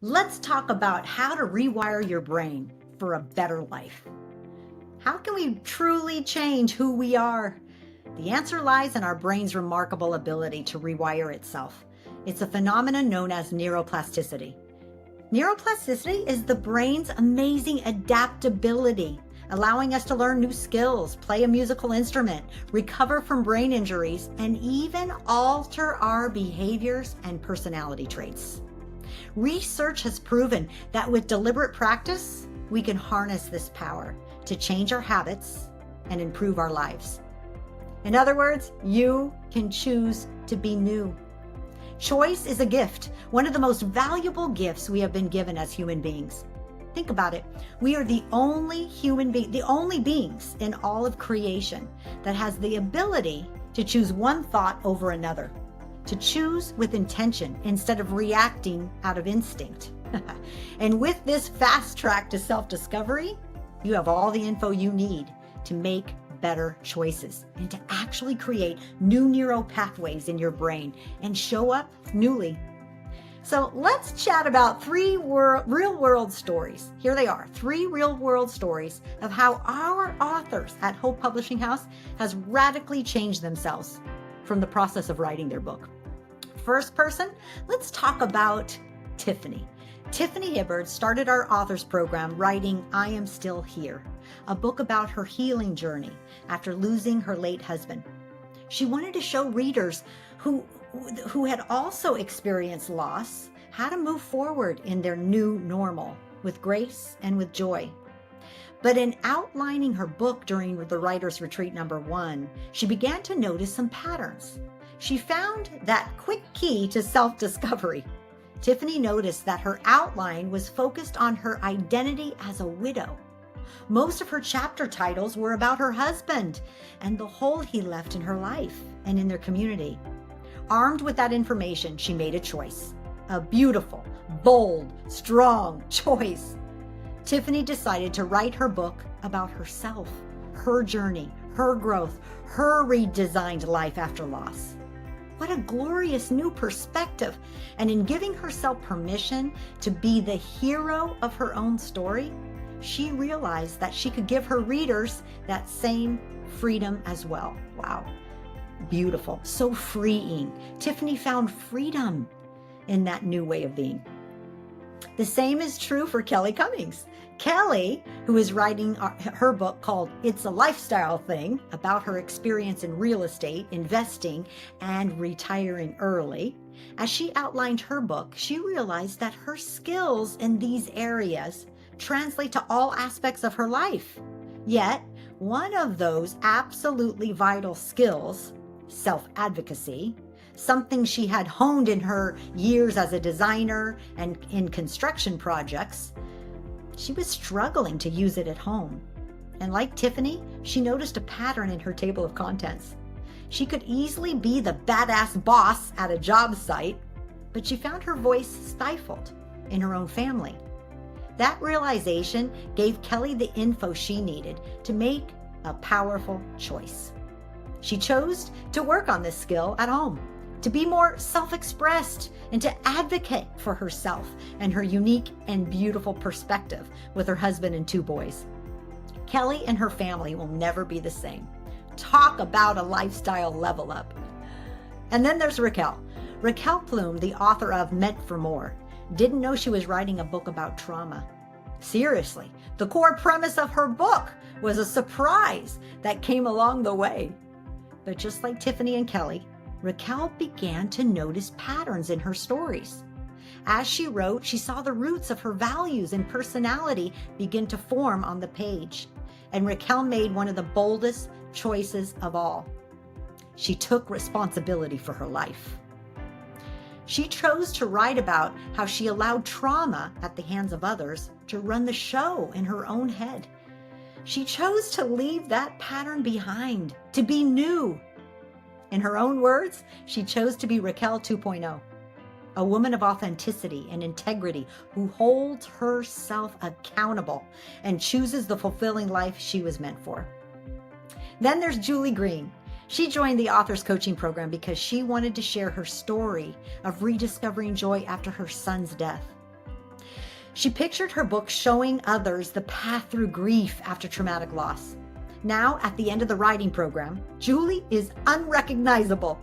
Let's talk about how to rewire your brain for a better life. How can we truly change who we are? The answer lies in our brain's remarkable ability to rewire itself. It's a phenomenon known as neuroplasticity. Neuroplasticity is the brain's amazing adaptability, allowing us to learn new skills, play a musical instrument, recover from brain injuries, and even alter our behaviors and personality traits. Research has proven that with deliberate practice, we can harness this power to change our habits and improve our lives. In other words, you can choose to be new. Choice is a gift, one of the most valuable gifts we have been given as human beings. Think about it. We are the only beings in all of creation that has the ability to choose one thought over another, to choose with intention instead of reacting out of instinct. And with this fast track to self-discovery, you have all the info you need to make better choices and to actually create new neural pathways in your brain and show up newly. So let's chat about three real-world stories. Here they are, 3 real-world stories of how our authors at Hope Publishing House has radically changed themselves from the process of writing their book. First person, let's talk about Tiffany. Tiffany Hibbard started our authors program writing I Am Still Here, a book about her healing journey after losing her late husband. She wanted to show readers who had also experienced loss how to move forward in their new normal with grace and with joy. But in outlining her book during the Writer's Retreat number 1, she began to notice some patterns. She found that quick key to self-discovery. Tiffany noticed that her outline was focused on her identity as a widow. Most of her chapter titles were about her husband and the hole he left in her life and in their community. Armed with that information, she made a choice. A beautiful, bold, strong choice. Tiffany decided to write her book about herself, her journey, her growth, her redesigned life after loss. What a glorious new perspective. And in giving herself permission to be the hero of her own story, she realized that she could give her readers that same freedom as well. Wow. Beautiful. So freeing. Tiffany found freedom in that new way of being. The same is true for Kelly Cummings. Kelly, who is writing her book called It's a Lifestyle Thing about her experience in real estate, investing, and retiring early. As she outlined her book, she realized that her skills in these areas translate to all aspects of her life. Yet, one of those absolutely vital skills, self-advocacy, something she had honed in her years as a designer and in construction projects, she was struggling to use it at home. And like Tiffany, she noticed a pattern in her table of contents. She could easily be the badass boss at a job site, but she found her voice stifled in her own family. That realization gave Kelly the info she needed to make a powerful choice. She chose to work on this skill at home, to be more self-expressed and to advocate for herself and her unique and beautiful perspective with her husband and 2 boys. Kelly and her family will never be the same. Talk about a lifestyle level up. And then there's Raquel. Raquel Plume, the author of Meant for More, didn't know she was writing a book about trauma. Seriously, the core premise of her book was a surprise that came along the way. But just like Tiffany and Kelly, Raquel began to notice patterns in her stories. As she wrote, she saw the roots of her values and personality begin to form on the page. And Raquel made one of the boldest choices of all. She took responsibility for her life. She chose to write about how she allowed trauma at the hands of others to run the show in her own head. She chose to leave that pattern behind, to be new. In her own words, she chose to be Raquel 2.0, a woman of authenticity and integrity who holds herself accountable and chooses the fulfilling life she was meant for. Then there's Julie Green. She joined the authors coaching program because she wanted to share her story of rediscovering joy after her son's death. She pictured her book showing others the path through grief after traumatic loss. Now, at the end of the writing program, Julie is unrecognizable.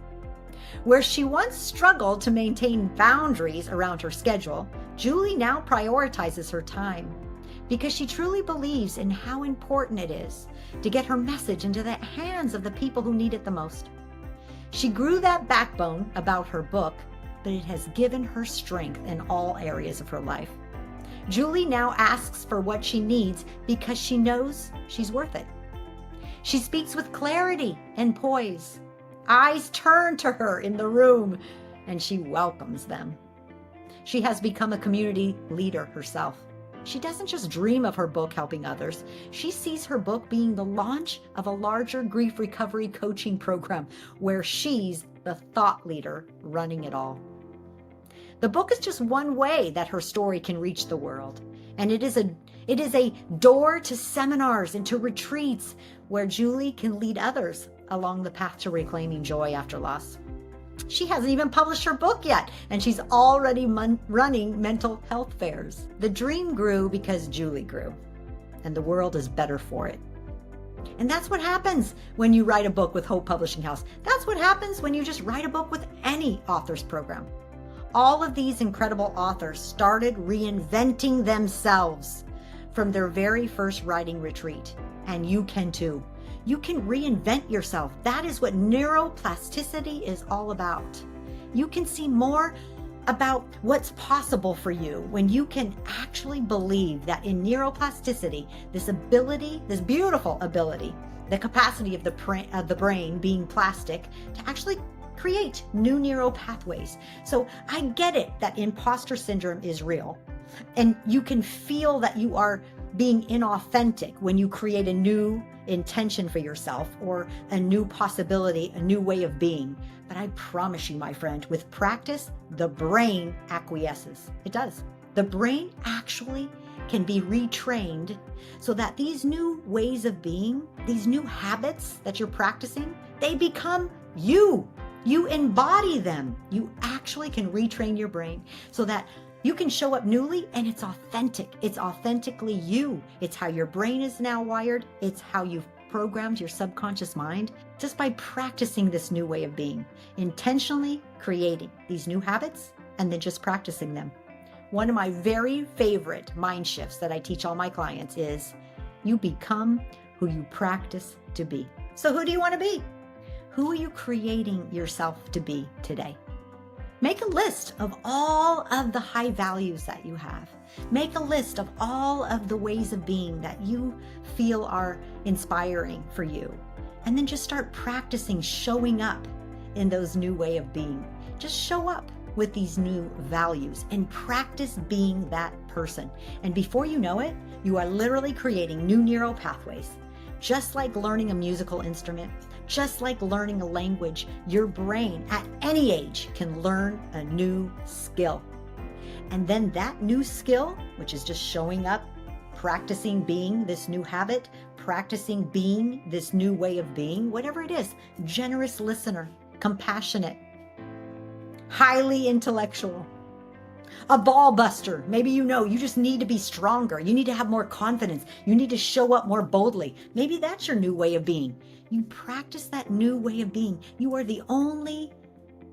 Where she once struggled to maintain boundaries around her schedule, Julie now prioritizes her time because she truly believes in how important it is to get her message into the hands of the people who need it the most. She grew that backbone about her book, but it has given her strength in all areas of her life. Julie now asks for what she needs because she knows she's worth it. She speaks with clarity and poise. Eyes turn to her in the room, and she welcomes them. She has become a community leader herself. She doesn't just dream of her book helping others. She sees her book being the launch of a larger grief recovery coaching program where she's the thought leader running it all. The book is just one way that her story can reach the world. And it is a door to seminars and to retreats where Julie can lead others along the path to reclaiming joy after loss. She hasn't even published her book yet, and she's already running mental health fairs. The dream grew because Julie grew, and the world is better for it. And that's what happens when you write a book with Hope Publishing House. That's what happens when you just write a book with any author's program. All of these incredible authors started reinventing themselves from their very first writing retreat. And you can too. You can reinvent yourself. That is what neuroplasticity is all about. You can see more about what's possible for you when you can actually believe that in neuroplasticity, this ability, this beautiful ability, the capacity of the brain being plastic to actually create new neural pathways. So I get it that imposter syndrome is real, and you can feel that you are being inauthentic when you create a new intention for yourself or a new possibility, a new way of being. But I promise you, my friend, with practice, the brain acquiesces. It does. The brain actually can be retrained so that these new ways of being, these new habits that you're practicing, they become you. You embody them. You actually can retrain your brain so that you can show up newly and it's authentic. It's authentically you. It's how your brain is now wired. It's how you've programmed your subconscious mind just by practicing this new way of being, intentionally creating these new habits and then just practicing them. One of my very favorite mind shifts that I teach all my clients is you become who you practice to be. So who do you want to be? Who are you creating yourself to be today? Make a list of all of the high values that you have. Make a list of all of the ways of being that you feel are inspiring for you. And then just start practicing showing up in those new way of being. Just show up with these new values and practice being that person. And before you know it, you are literally creating new neural pathways. Just like learning a musical instrument, just like learning a language, your brain at any age can learn a new skill. And then that new skill, which is just showing up, practicing being this new habit, practicing being this new way of being, whatever it is, generous listener, compassionate, highly intellectual, a ball buster. Maybe you just need to be stronger. You need to have more confidence. You need to show up more boldly. Maybe that's your new way of being. You practice that new way of being. You are the only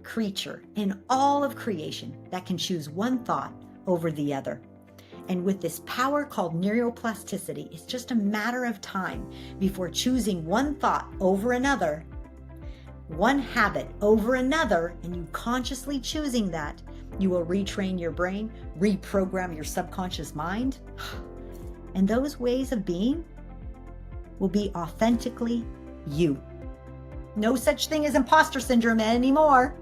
creature in all of creation that can choose one thought over the other. And with this power called neuroplasticity, it's just a matter of time before choosing one thought over another, one habit over another, and you consciously choosing that, you will retrain your brain, reprogram your subconscious mind, and those ways of being will be authentically you. No such thing as imposter syndrome anymore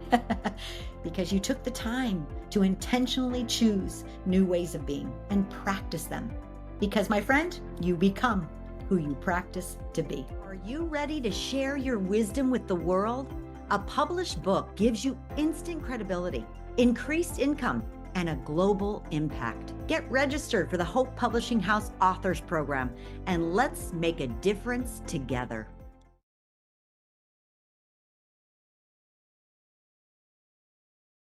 because you took the time to intentionally choose new ways of being and practice them. Because, my friend, you become who you practice to be. Are you ready to share your wisdom with the world? A published book gives you instant credibility, increased income, and a global impact. Get registered for the Hope Publishing House Authors Program, and let's make a difference together.